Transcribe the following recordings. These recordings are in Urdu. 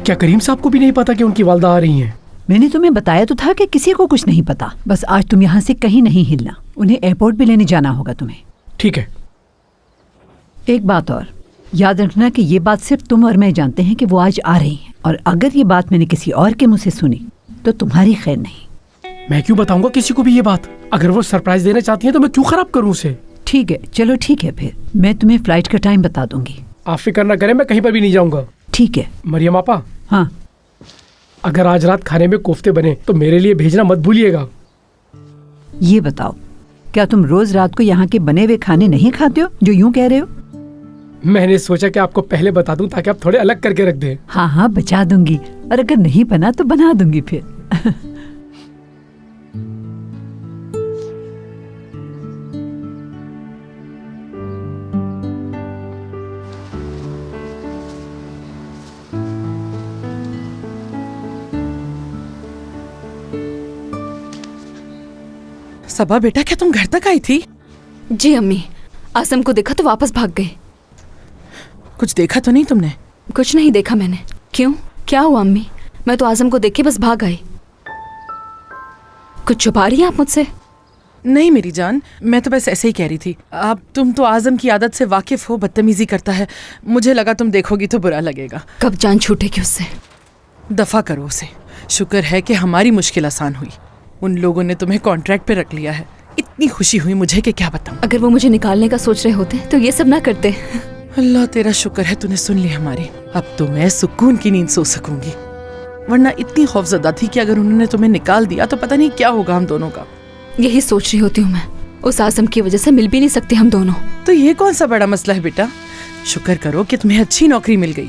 کیا کریم صاحب کو بھی نہیں پتا کہ ان کی والدہ آ رہی ہیں؟ میں نے تمہیں بتایا تو تھا کہ کسی کو کچھ نہیں پتا. بس آج تم یہاں سے کہیں نہیں ہلنا. انہیں ایئرپورٹ بھی لینے جانا ہوگا تمہیں. ٹھیک ہے. ایک بات اور یاد رکھنا کہ یہ بات صرف تم اور میں جانتے ہیں کہ وہ آج آ رہی ہیں، اور اگر یہ بات میں نے کسی اور کے منہ سے سنی تو تمہاری خیر نہیں. میں کیوں بتاؤں گا کسی کو بھی یہ بات؟ اگر وہ سرپرائز دینا چاہتی ہیں تو میں کیوں خراب کروں اسے؟ ٹھیک ہے، چلو ٹھیک ہے، پھر میں تمہیں فلائٹ کا ٹائم بتا دوں گی. آپ فکر نہ کریں، میں کہیں پر بھی نہیں جاؤں گا. ٹھیک ہے. مریم آپا. ہاں. اگر آج رات کھانے میں کوفتے بنے تو میرے لیے بھیجنا مت بھولیے گا. یہ بتاؤ، کیا تم روز رات کو یہاں کے بنے ہوئے کھانے نہیں کھاتے ہو جو یوں کہہ رہے ہو؟ میں نے سوچا کہ آپ کو پہلے بتا دوں تاکہ آپ تھوڑے الگ کر کے رکھ دیں. ہاں ہاں بچا دوں گی، اور اگر نہیں بنا تو بنا دوں گی پھر. صبا بیٹا، کیا تم گھر تک آئی تھی؟ جی امی، آسم کو دیکھا تو واپس بھاگ گئے. کچھ دیکھا تو نہیں تم نے؟ کچھ نہیں دیکھا میں نے. کیوں، کیا ہوا امی؟ میں تو آزم کو دیکھ کے بس بھاگ آئی. کچھ چھپا رہی ہیں آپ مجھ سے؟ نہیں میری جان، میں تو بس ایسے ہی کہہ رہی تھی. اب تم تو آزم کی عادت سے واقف ہو، بدتمیزی کرتا ہے. مجھے لگا تم دیکھو گی تو برا لگے گا. کب جان چھوٹے گی اس سے؟ دفع کرو اسے. شکر ہے کہ ہماری مشکل آسان ہوئی. ان لوگوں نے تمہیں کانٹریکٹ پہ رکھ لیا ہے. اتنی خوشی ہوئی مجھے کہ کیا بتاؤں. اگر وہ مجھے نکالنے کا سوچ رہے ہوتے تو یہ سب نہ کرتے. اللہ تیرا شکر ہے تو نے سن لی ہماری. اب تو میں سکون کی نیند سو سکوں گی، ورنہ اتنی خوفزدہ تھی کہ اگر انہوں نے تمہیں نکال دیا تو پتہ نہیں کیا ہوگا ہم دونوں کا. یہی سوچ رہی ہوتی ہوں میں. اس آزم کی وجہ سے مل بھی نہیں سکتے ہم دونوں. تو یہ کون سا بڑا مسئلہ ہے بیٹا؟ شکر کرو کہ تمہیں اچھی نوکری مل گئی.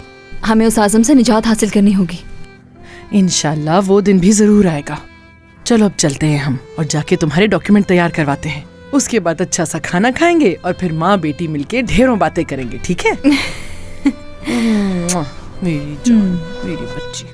ہمیں اس آزم سے نجات حاصل کرنی ہوگی. انشاءاللہ وہ دن بھی ضرور آئے گا. چلو اب چلتے ہیں ہم اور جا کے تمہارے ڈاکیومنٹ تیار کرواتے ہیں. اس کے بعد اچھا سا کھانا کھائیں گے اور پھر ماں بیٹی مل کے ڈھیروں باتیں کریں گے. ٹھیک ہے؟ میری جان، میری بچی.